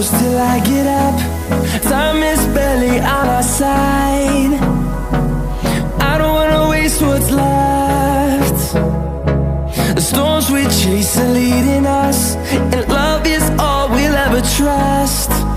close till I get up. Time is barely on our side. I don't wanna waste what's left. The storms we chase are leading us, and love is all we'll ever trust.